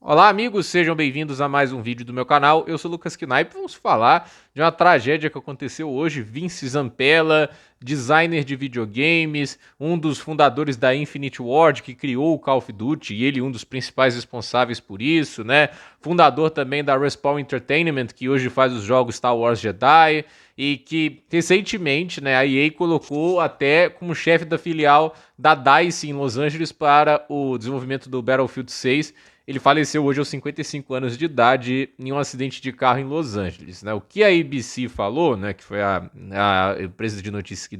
Olá, amigos, sejam bem-vindos a mais um vídeo do meu canal. Eu sou o Lucas Knipe. Vamos falar de uma tragédia que aconteceu hoje. Vince Zampella, designer de videogames, um dos fundadores da Infinite Ward, que criou o Call of Duty, e ele um dos principais responsáveis por isso, né? Fundador também da Respawn Entertainment, que hoje faz os jogos Star Wars Jedi, e que recentemente, né, a EA colocou até como chefe da filial da DICE em Los Angeles para o desenvolvimento do Battlefield 6. Ele faleceu hoje aos 55 anos de idade em um acidente de carro em Los Angeles, né? O que a ABC falou, né, que foi a empresa de notícias que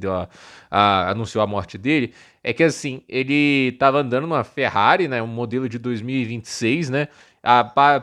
anunciou a morte dele, é que assim, ele estava andando numa Ferrari, né, um modelo de 2026, né?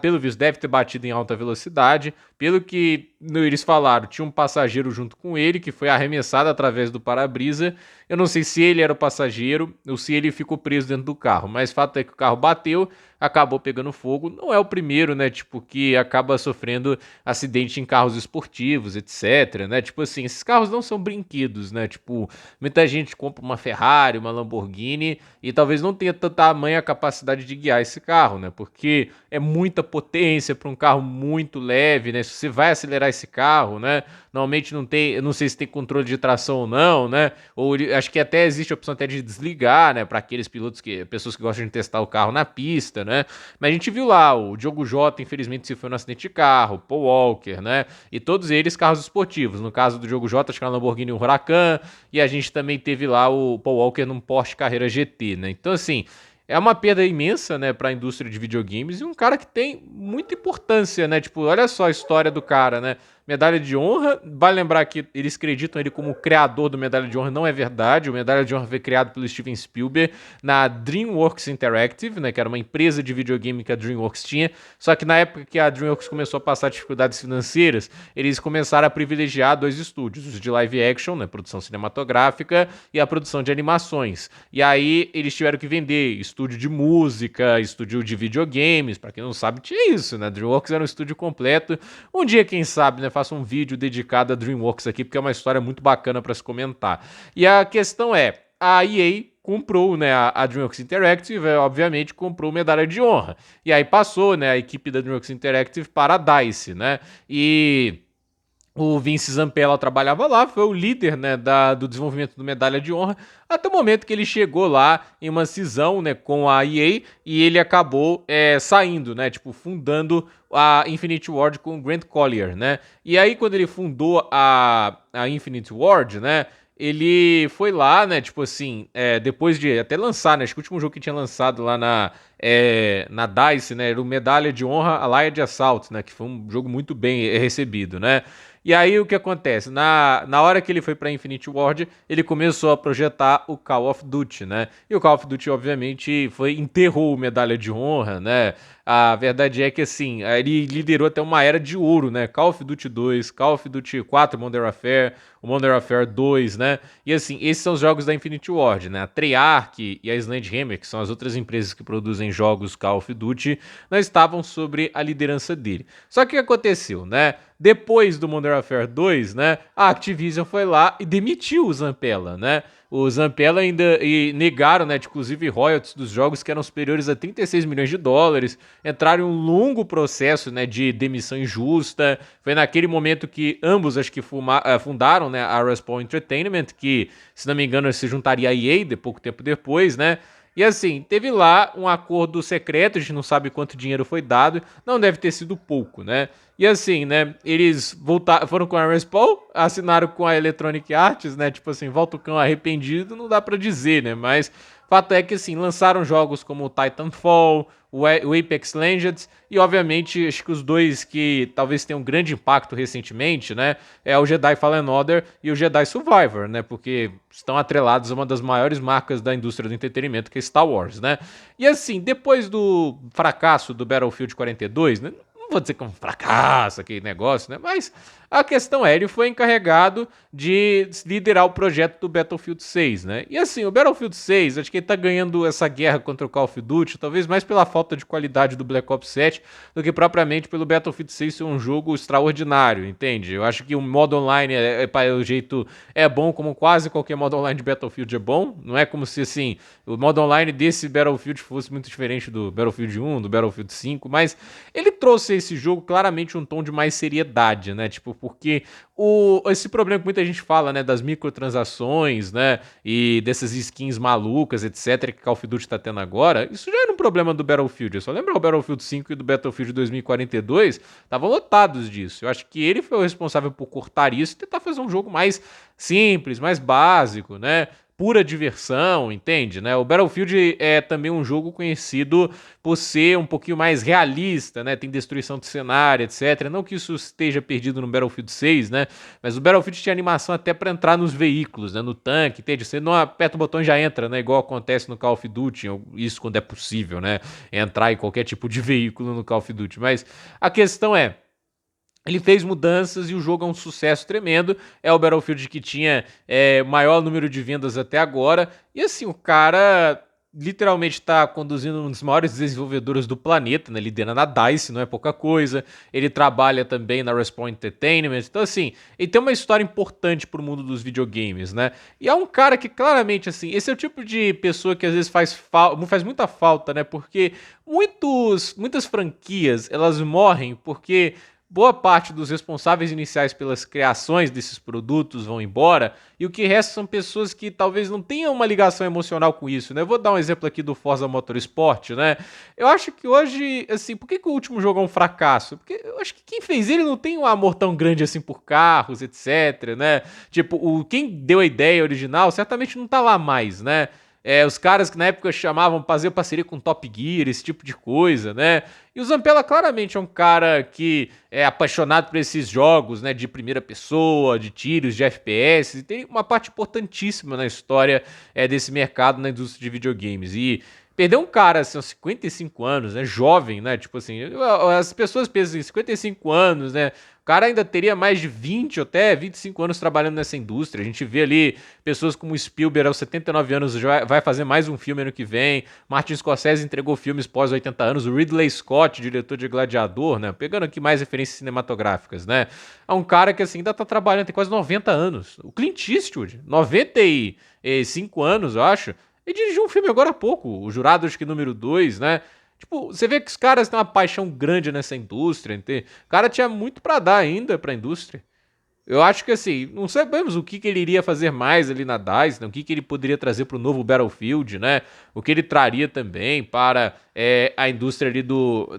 Pelo visto, deve ter batido em alta velocidade. Pelo que eles falaram, tinha um passageiro junto com ele que foi arremessado através do para-brisa. Eu não sei se ele era o passageiro ou se ele ficou preso dentro do carro, mas fato é que o carro bateu, acabou pegando fogo. Não é o primeiro, né, tipo, que acaba sofrendo acidente em carros esportivos, etc, né? Tipo assim, esses carros não são brinquedos, né? Tipo, muita gente compra uma Ferrari, uma Lamborghini e talvez não tenha tanta tamanha capacidade de guiar esse carro, né? Porque é muita potência para um carro muito leve, né? Se você vai acelerar esse carro, né? Normalmente não tem, eu não sei se tem controle de tração ou não, né? Ou acho que até existe a opção até de desligar, né? Para aqueles pilotos pessoas que gostam de testar o carro na pista, né? Mas a gente viu lá o Diogo Jota, infelizmente se foi no acidente de carro, Paul Walker, né? E todos eles carros esportivos. No caso do Diogo Jota, acho que era um Lamborghini Huracan, e a gente também teve lá o Paul Walker num Porsche Carrera GT, né? Então assim, é uma perda imensa, né, para a indústria de videogames e um cara que tem muita importância, né? Tipo, olha só a história do cara, né? Medalha de honra, vale lembrar que eles acreditam ele como criador do Medalha de Honra, não é verdade. O Medalha de Honra foi criado pelo Steven Spielberg na DreamWorks Interactive, né, que era uma empresa de videogame que a DreamWorks tinha. Só que na época que a DreamWorks começou a passar dificuldades financeiras, eles começaram a privilegiar dois estúdios, os de live action, né, produção cinematográfica, e a produção de animações. E aí eles tiveram que vender estúdio de música, estúdio de videogames. Para quem não sabe, tinha isso, né? DreamWorks era um estúdio completo. Um dia, quem sabe, né, faço um vídeo dedicado a DreamWorks aqui, porque é uma história muito bacana para se comentar. E a questão é, a EA comprou, né, a DreamWorks Interactive, obviamente comprou medalha de honra. E aí passou, né, a equipe da DreamWorks Interactive para a DICE, né? E o Vince Zampella trabalhava lá, foi o líder, né, do desenvolvimento do Medalha de Honra, até o momento que ele chegou lá em uma cisão, né, com a EA, e ele acabou saindo, né, tipo, fundando a Infinite Ward com o Grant Collier, né. E aí, quando ele fundou a Infinite Ward, né, ele foi lá, né, tipo assim, depois de até lançar, né, acho que o último jogo que tinha lançado lá na DICE, né, era o Medalha de Honra Allied Assault, né, que foi um jogo muito bem recebido, né. E aí o que acontece? Na hora que ele foi para Infinite Ward, ele começou a projetar o Call of Duty, né? E o Call of Duty, obviamente, enterrou o Medalha de Honra, né? A verdade é que, assim, ele liderou até uma era de ouro, né? Call of Duty 2, Call of Duty 4, Modern Warfare, o Modern Warfare 2, né? E, assim, esses são os jogos da Infinite Ward, né? A Treyarch e a Sledgehammer, que são as outras empresas que produzem jogos Call of Duty, não estavam sobre a liderança dele. Só que o que aconteceu, né? Depois do Modern Warfare 2, né, a Activision foi lá e demitiu o Zampella, né? O Zampella ainda negaram, né, inclusive royalties dos jogos que eram superiores a 36 milhões de dólares, entraram em um longo processo, né, de demissão injusta. Foi naquele momento que ambos, acho que fundaram, né, a Respawn Entertainment, que, se não me engano, se juntaria à EA de pouco tempo depois, né? E assim, teve lá um acordo secreto, a gente não sabe quanto dinheiro foi dado, não deve ter sido pouco, né? E assim, né, eles foram com a Respawn, assinaram com a Electronic Arts, né, tipo assim, volta o cão arrependido, não dá pra dizer, né, mas fato é que assim, lançaram jogos como o Titanfall, o Apex Legends e obviamente acho que os dois que talvez tenham um grande impacto recentemente, né, é o Jedi Fallen Order e o Jedi Survivor, né, porque estão atrelados a uma das maiores marcas da indústria do entretenimento, que é Star Wars, né. E assim, depois do fracasso do Battlefield 42, né, não vou dizer que é um fracasso aquele negócio, né? Mas a questão é, ele foi encarregado de liderar o projeto do Battlefield 6, né? E assim, o Battlefield 6, acho que ele tá ganhando essa guerra contra o Call of Duty, talvez mais pela falta de qualidade do Black Ops 7 do que propriamente pelo Battlefield 6 ser um jogo extraordinário, entende? Eu acho que o modo online, pelo jeito, é bom, como quase qualquer modo online de Battlefield é bom. Não é como se, assim, o modo online desse Battlefield fosse muito diferente do Battlefield 1, do Battlefield 5, mas ele trouxe a esse jogo claramente um tom de mais seriedade, né? Tipo, porque esse problema que muita gente fala, né, das microtransações, né, e dessas skins malucas, etc, que Call of Duty tá tendo agora, isso já era um problema do Battlefield. Eu só lembro o Battlefield 5 e do Battlefield 2042, estavam lotados disso. Eu acho que ele foi o responsável por cortar isso e tentar fazer um jogo mais simples, mais básico, né? Pura diversão, entende? Né? O Battlefield é também um jogo conhecido por ser um pouquinho mais realista, né? Tem destruição de cenário, etc. Não que isso esteja perdido no Battlefield 6, né? Mas o Battlefield tinha animação até para entrar nos veículos, né? No tanque, entende? Você não aperta o botão e já entra, né? Igual acontece no Call of Duty, isso quando é possível, né? Entrar em qualquer tipo de veículo no Call of Duty. Mas a questão é, ele fez mudanças e o jogo é um sucesso tremendo. É o Battlefield que tinha maior número de vendas até agora. E assim, o cara literalmente está conduzindo um dos maiores desenvolvedores do planeta, né? Liderando a DICE, não é pouca coisa. Ele trabalha também na Respawn Entertainment. Então, assim, ele tem uma história importante pro mundo dos videogames, né? E é um cara que claramente, assim, esse é o tipo de pessoa que às vezes faz muita falta, né? Porque muitas franquias, elas morrem porque boa parte dos responsáveis iniciais pelas criações desses produtos vão embora, e o que resta são pessoas que talvez não tenham uma ligação emocional com isso, né? Eu vou dar um exemplo aqui do Forza Motorsport, né? Eu acho que hoje, assim, por que o último jogo é um fracasso? Porque eu acho que quem fez ele não tem um amor tão grande assim por carros, etc, né? Tipo, quem deu a ideia original certamente não tá lá mais, né? Os caras que na época chamavam, fazer parceria com Top Gear, esse tipo de coisa, né? E o Zampella claramente é um cara que é apaixonado por esses jogos, né? De primeira pessoa, de tiros, de FPS, e tem uma parte importantíssima na história desse mercado na indústria de videogames. E perder um cara, assim, aos 55 anos, né? Jovem, né? Tipo assim, as pessoas pensam em 55 anos, né? O cara ainda teria mais de 20 ou até 25 anos trabalhando nessa indústria. A gente vê ali pessoas como Spielberg aos 79 anos já vai fazer mais um filme ano que vem. Martin Scorsese entregou filmes pós 80 anos. O Ridley Scott, diretor de Gladiador, né? Pegando aqui mais referências cinematográficas, né? É um cara que assim ainda tá trabalhando, tem quase 90 anos. O Clint Eastwood, 95 anos, eu acho. Ele dirigiu um filme agora há pouco, o Jurado, acho que número 2, né? Tipo, você vê que os caras têm uma paixão grande nessa indústria. O cara tinha muito pra dar ainda pra indústria. Eu acho que assim, não sabemos o que ele iria fazer mais ali na DICE, né? O que ele poderia trazer para o novo Battlefield, né? O que ele traria também para a indústria ali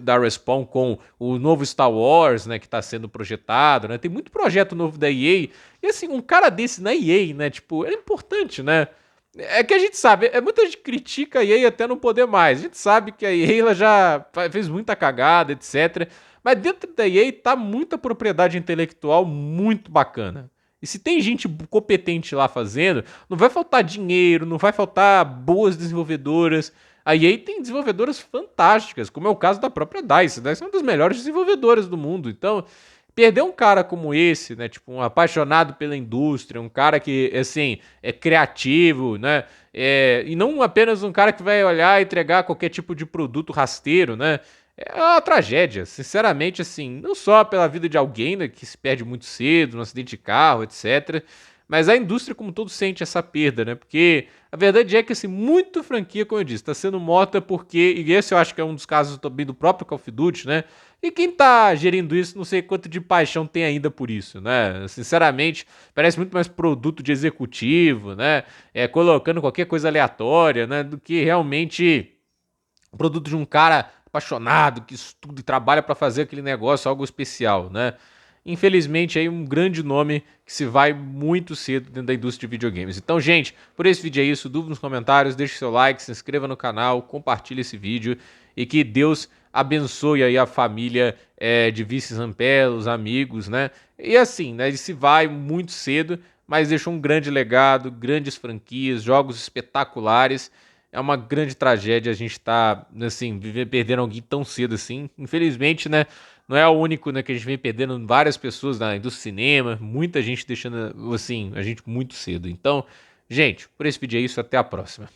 da Respawn com o novo Star Wars, né? Que está sendo projetado, né? Tem muito projeto novo da EA. E assim, um cara desse na EA, né? Tipo, é importante, né? É que a gente sabe, muita gente critica a EA até não poder mais. A gente sabe que a EA ela já fez muita cagada, etc. Mas dentro da EA tá muita propriedade intelectual muito bacana. E se tem gente competente lá fazendo, não vai faltar dinheiro, não vai faltar boas desenvolvedoras. A EA tem desenvolvedoras fantásticas, como é o caso da própria DICE. A DICE é uma das melhores desenvolvedoras do mundo. Então, perder um cara como esse, né, tipo, um apaixonado pela indústria, um cara que, assim, é criativo, né, e não apenas um cara que vai olhar e entregar qualquer tipo de produto rasteiro, né, é uma tragédia, sinceramente, assim, não só pela vida de alguém, né, que se perde muito cedo, num acidente de carro, etc., mas a indústria como todo sente essa perda, né, porque a verdade é que, assim, muito franquia, como eu disse, está sendo morta porque, e esse eu acho que é um dos casos também do próprio Call of Duty, né, e quem tá gerindo isso, não sei quanto de paixão tem ainda por isso, né? Sinceramente, parece muito mais produto de executivo, né? Colocando qualquer coisa aleatória, né? Do que realmente produto de um cara apaixonado, que estuda e trabalha para fazer aquele negócio, algo especial, né? Infelizmente, aí um grande nome que se vai muito cedo dentro da indústria de videogames. Então, gente, por esse vídeo é isso. Dúvida nos comentários, deixe seu like, se inscreva no canal, compartilhe esse vídeo e que Deus abençoe aí a família de Vice Zampella, os amigos, né? E assim, né? Ele se vai muito cedo, mas deixou um grande legado, grandes franquias, jogos espetaculares. É uma grande tragédia a gente tá, assim, perdendo alguém tão cedo assim. Infelizmente, né? não é o único, né, que a gente vem perdendo várias pessoas na indústria do cinema, muita gente deixando, assim, a gente muito cedo. Então, gente, por esse vídeo é isso, até a próxima.